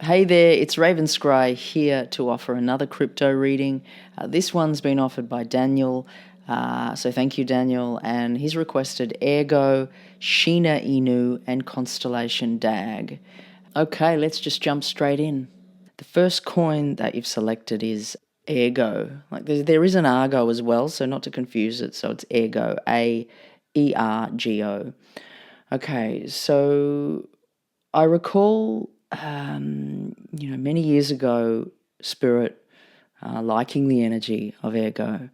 Hey there, it's Raven Scry here to offer another crypto reading. This one's been offered by Daniel, so thank you, Daniel. And he's requested Aergo, Shina Inu, and Constellation DAG. Okay, let's just jump straight in. The first coin that you've selected is Aergo. Like there is an Argo as well, so not to confuse it. So it's Aergo, Aergo. Okay, so I recall, many years ago, Spirit liking the energy of Aergo.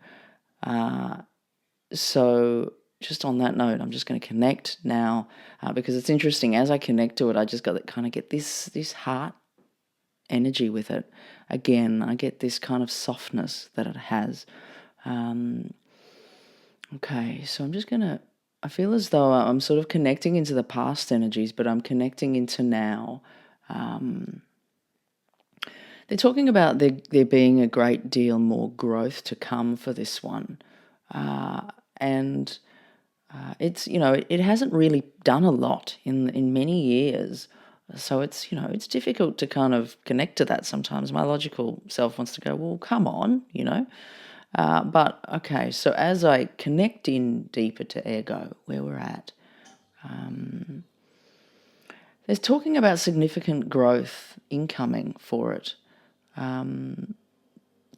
So just on that note, I'm just going to connect now because it's interesting. As I connect to it, I just got to kind of get this heart energy with it. Again, I get this kind of softness that it has. Okay, so I'm just going to, I feel as though I'm sort of connecting into the past energies, but I'm connecting into now. They're talking about there being a great deal more growth to come for this one. And it's, it hasn't really done a lot in many years. So it's, it's difficult to kind of connect to that sometimes. My logical self wants to go, well, come on, But, okay, so as I connect in deeper to Aergo, where we're at, there's talking about significant growth incoming for it.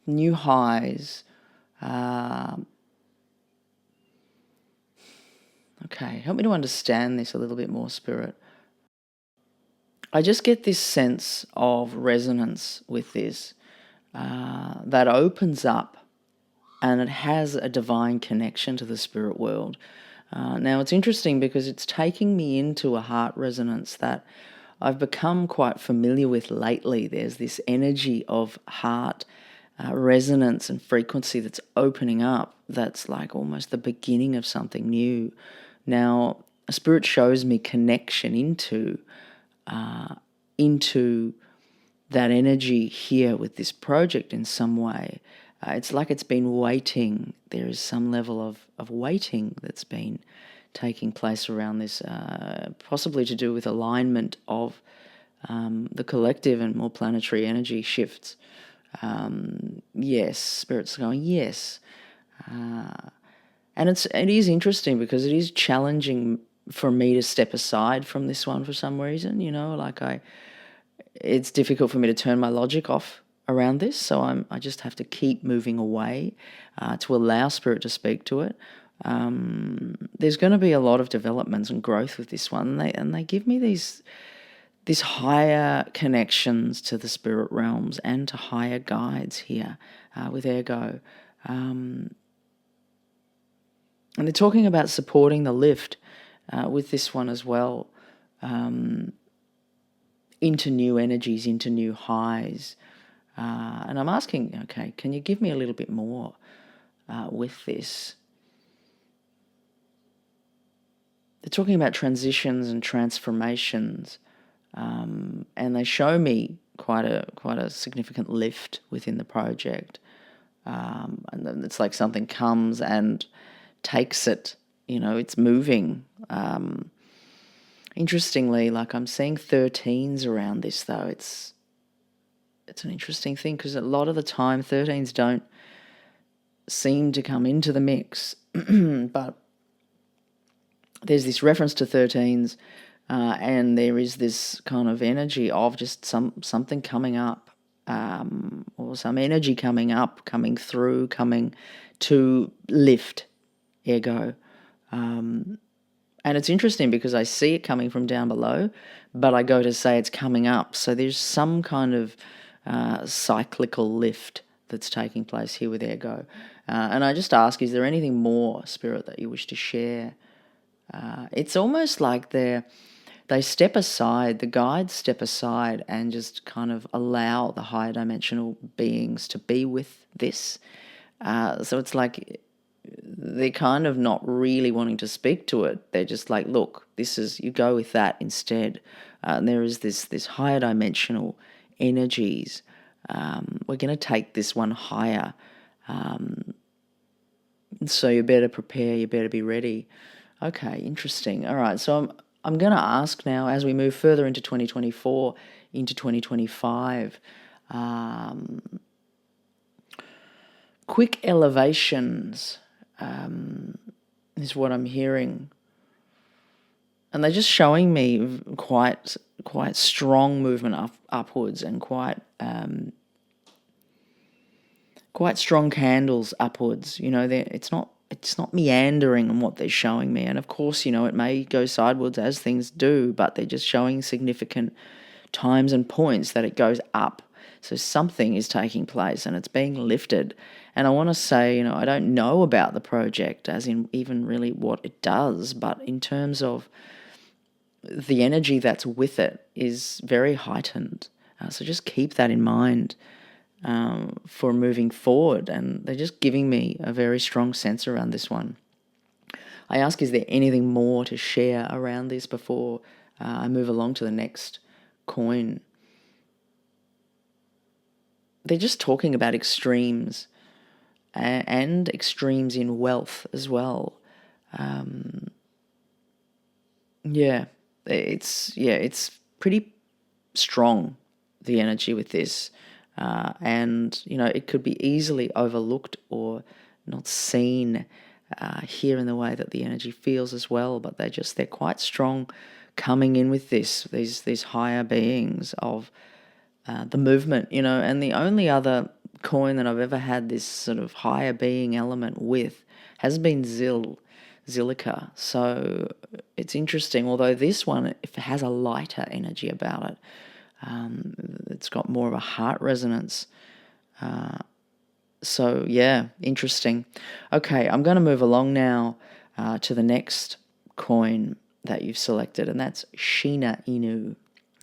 New highs. Okay, help me to understand this a little bit more, Spirit. I just get this sense of resonance with this that opens up, and it has a divine connection to the spirit world. Now, it's interesting because it's taking me into a heart resonance that I've become quite familiar with lately. There's this energy of heart resonance and frequency that's opening up that's like almost the beginning of something new. Now, a spirit shows me connection into that energy here with this project in some way. It's like it's been waiting. There is some level of waiting that's been taking place around this, possibly to do with alignment of the collective and more planetary energy shifts. Yes, Spirit's going, yes. And it is interesting because it is challenging for me to step aside from this one for some reason, it's difficult for me to turn my logic off around this, so I just have to keep moving away to allow Spirit to speak to it. There's going to be a lot of developments and growth with this one, and they give me these higher connections to the spirit realms and to higher guides here with Aergo. And they're talking about supporting the lift with this one as well, into new energies, into new highs. And I'm asking, okay, can you give me a little bit more with this? They're talking about transitions and transformations, and they show me quite a significant lift within the project. And then it's like something comes and takes it, it's moving. Interestingly, like I'm seeing 13s around this though. It's an interesting thing because a lot of the time 13s don't seem to come into the mix, but there's this reference to 13s, and there is this kind of energy of just something coming up, or some energy coming up, coming through, coming to lift Aergo. And it's interesting because I see it coming from down below, but I go to say it's coming up. So there's some kind of cyclical lift that's taking place here with Aergo. And I just ask, is there anything more, Spirit, that you wish to share? It's almost like they step aside, the guides step aside and just kind of allow the higher dimensional beings to be with this. So it's like they're kind of not really wanting to speak to it. They're just like, look, you go with that instead. And there is this higher dimensional energies. We're going to take this one higher. So you better prepare, you better be ready. Okay, interesting. All right, so I'm going to ask now, as we move further into 2024, into 2025. Quick elevations is what I'm hearing. And they're just showing me quite strong movement upwards, and quite strong candles upwards. It's not meandering in what they're showing me. And of course, it may go sideways as things do, but they're just showing significant times and points that it goes up. So something is taking place and it's being lifted. And I want to say, I don't know about the project as in even really what it does, but in terms of the energy that's with it is very heightened. So just keep that in mind for moving forward. And they're just giving me a very strong sense around this one. I ask, is there anything more to share around this before I move along to the next coin? They're just talking about extremes and extremes in wealth as well. It's pretty strong, the energy with this. And, it could be easily overlooked or not seen here in the way that the energy feels as well. But they're quite strong coming in with these higher beings of the movement, and the only other coin that I've ever had this sort of higher being element with has been Zilliqa. So it's interesting, although this one, if it has a lighter energy about it, it's got more of a heart resonance. So yeah, interesting. Okay, I'm going to move along now to the next coin that you've selected, and that's Shina Inu.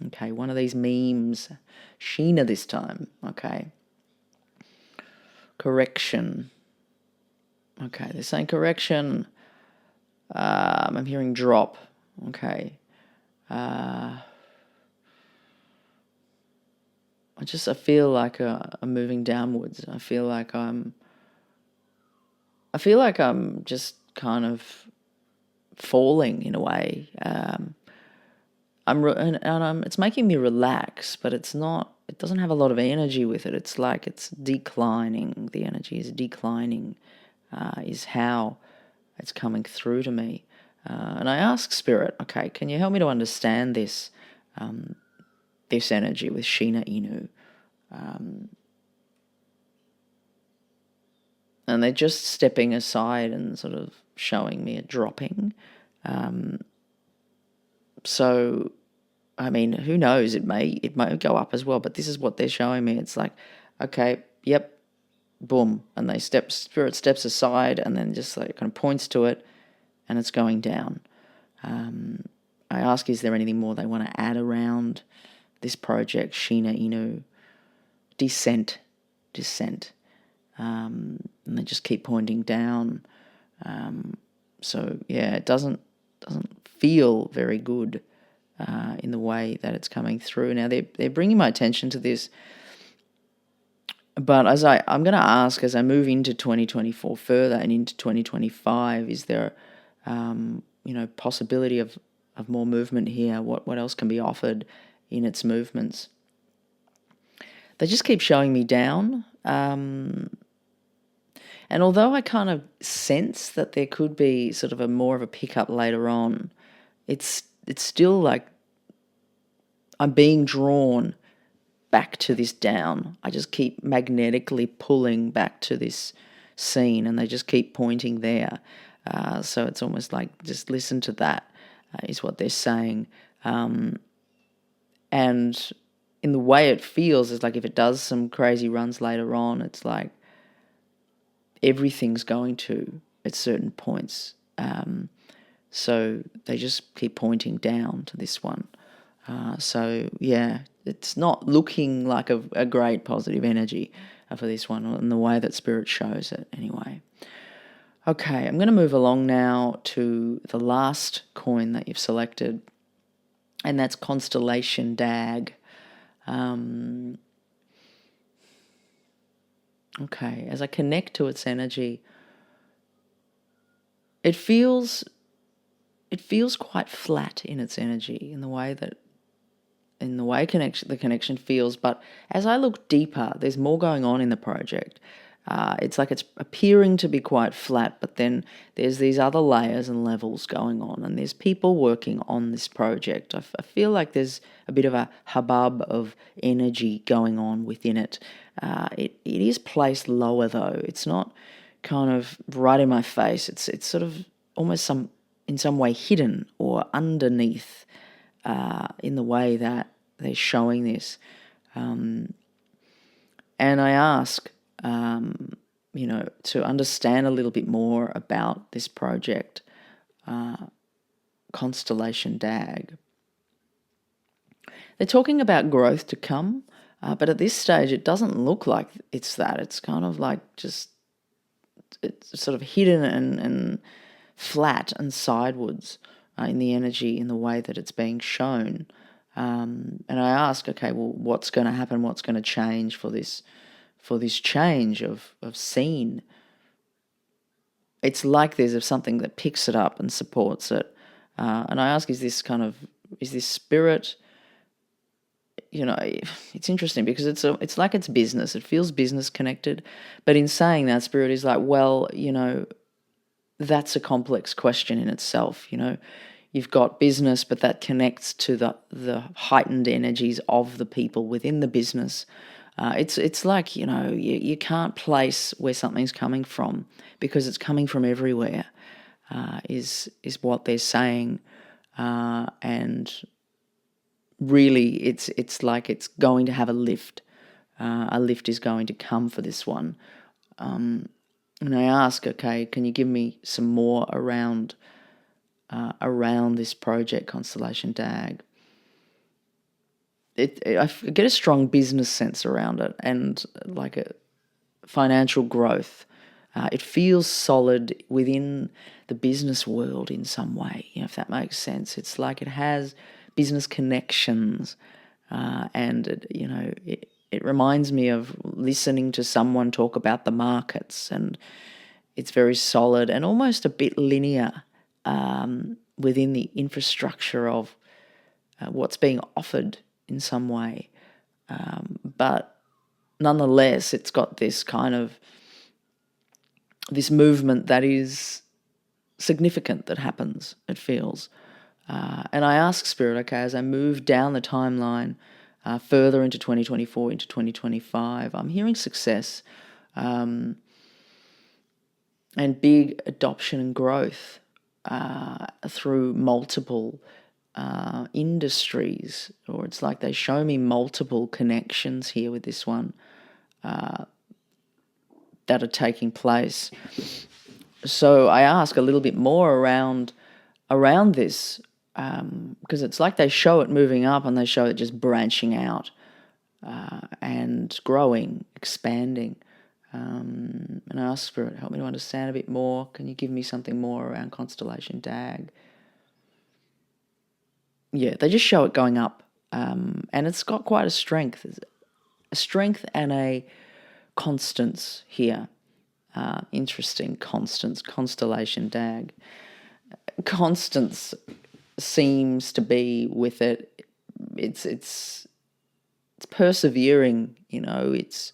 Okay, one of these memes. Shina this time. Okay. Correction. Okay, they're saying correction. I'm hearing drop. Okay. I feel like I'm moving downwards. I feel like I'm just kind of falling in a way. It's making me relax, but it's not. It doesn't have a lot of energy with it. It's like it's declining. The energy is declining, is how it's coming through to me. And I ask Spirit, okay, can you help me to understand this, this energy with Shina Inu? And they're just stepping aside and sort of showing me a dropping. So, I mean, who knows? It may go up as well, but this is what they're showing me. It's like, okay, yep, boom, and Spirit steps aside and then just like kind of points to it, and it's going down. I ask, is there anything more they want to add around this project, Shina Inu? Descent, and they just keep pointing down. So yeah, it doesn't feel very good in the way that it's coming through. Now they're bringing my attention to this, but I'm going to ask as I move into 2024 further and into 2025, is there possibility of more movement here? What else can be offered in its movements? They just keep showing me down. And although I kind of sense that there could be sort of more of a pickup later on, it's still like I'm being drawn back to this down. I just keep magnetically pulling back to this scene, and they just keep pointing there. So it's almost like just listen to that, is what they're saying. And in the way it feels, it's like if it does some crazy runs later on, it's like everything's going to at certain points. So they just keep pointing down to this one. So yeah, it's not looking like a great positive energy for this one in the way that Spirit shows it anyway. Okay, I'm going to move along now to the last coin that you've selected, and that's Constellation DAG. Okay, as I connect to its energy, it feels quite flat in its energy, in the way that in the way the connection feels. But as I look deeper, there's more going on in the project. It's like it's appearing to be quite flat, but then there's these other layers and levels going on, and there's people working on this project. I feel like there's a bit of a hubbub of energy going on within it. It is placed lower though. It's not kind of right in my face. It's sort of almost in some way hidden or underneath in the way that they're showing this. And I ask, to understand a little bit more about this project, Constellation DAG. They're talking about growth to come, but at this stage it doesn't look like it's that. It's kind of like it's sort of hidden and flat and sidewards in the energy, in the way that it's being shown. And I ask, okay, well, what's going to happen? What's going to change for this change of scene? It's like there's something that picks it up and supports it. And I ask, is this spirit? It's interesting because it's like it's business. It feels business connected, but in saying that, spirit is like, well, that's a complex question in itself. You've got business, but that connects to the heightened energies of the people within the business. It's like, you can't place where something's coming from because it's coming from everywhere, is what they're saying. And really it's like it's going to have a lift. A lift is going to come for this one. And I ask, okay, can you give me some more around this project, Constellation DAG? I get a strong business sense around it, and like a financial growth. It feels solid within the business world in some way, if that makes sense. It's like it has business connections, and it reminds me of listening to someone talk about the markets, and it's very solid and almost a bit linear within the infrastructure of what's being offered in some way. But nonetheless, it's got this kind of this movement that is significant that happens, it feels. And I ask Spirit, okay, as I move down the timeline further into 2024, into 2025, I'm hearing success and big adoption and growth through multiple industries, or it's like they show me multiple connections here with this one that are taking place. So I ask a little bit more around this, because it's like they show it moving up and they show it just branching out and growing, expanding. And I ask Spirit, help me to understand a bit more. Can you give me something more around Constellation DAG? Yeah, they just show it going up, and it's got quite a strength and a constance here. Interesting, Constellation DAG. Constance seems to be with it. It's persevering. It's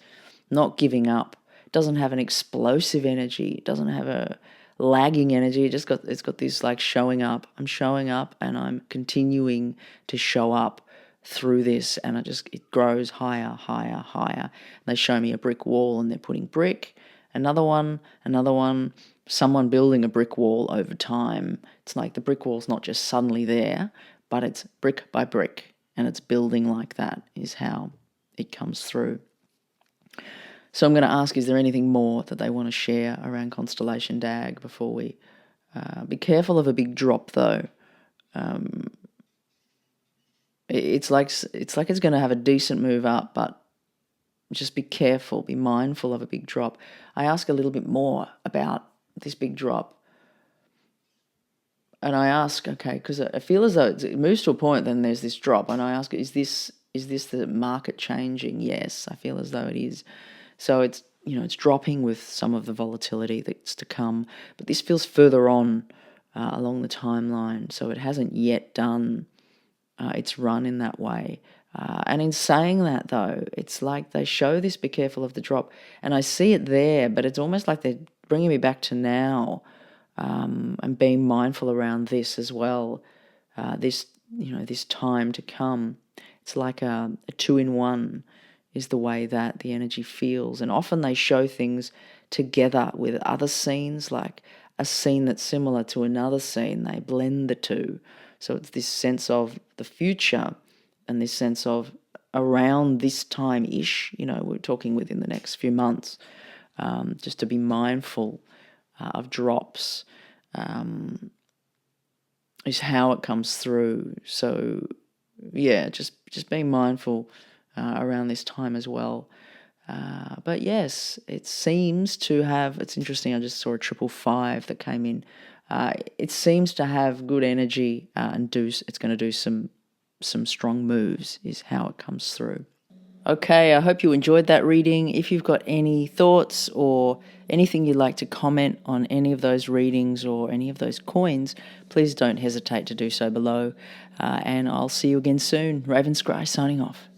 not giving up. It doesn't have an explosive energy. It doesn't have a lagging energy. It's got this like showing up. I'm showing up and I'm continuing to show up through this, and it grows higher. And they show me a brick wall and they're putting brick, another one, someone building a brick wall over time. It's like the brick wall's not just suddenly there, but it's brick by brick, and it's building like that is how it comes through. So I'm going to ask, is there anything more that they want to share around Constellation DAG before we be careful of a big drop though. It's like it's going to have a decent move up, but just be careful, be mindful of a big drop. I ask a little bit more about this big drop. And I ask, okay, because I feel as though it moves to a point, then there's this drop. And I ask, is this the market changing? Yes, I feel as though it is. So it's dropping with some of the volatility that's to come. But this feels further on along the timeline. So it hasn't yet done its run in that way. And in saying that, though, it's like they show this be careful of the drop, and I see it there, but it's almost like they're bringing me back to now, and being mindful around this as well. This this time to come. It's like a two-in-one is the way that the energy feels, and often they show things together with other scenes, like a scene that's similar to another scene. They blend the two, so it's this sense of the future and this sense of around this time-ish, we're talking within the next few months, just to be mindful of drops, is how it comes through. So, yeah, just being mindful around this time as well. But yes, it seems to have, it's interesting, I just saw a 555 that came in. It seems to have good energy, and it's going to do some strong moves is how it comes through. Okay, I hope you enjoyed that reading. If you've got any thoughts or anything you'd like to comment on any of those readings or any of those coins, please don't hesitate to do so below. And I'll see you again soon. Raven Scry signing off.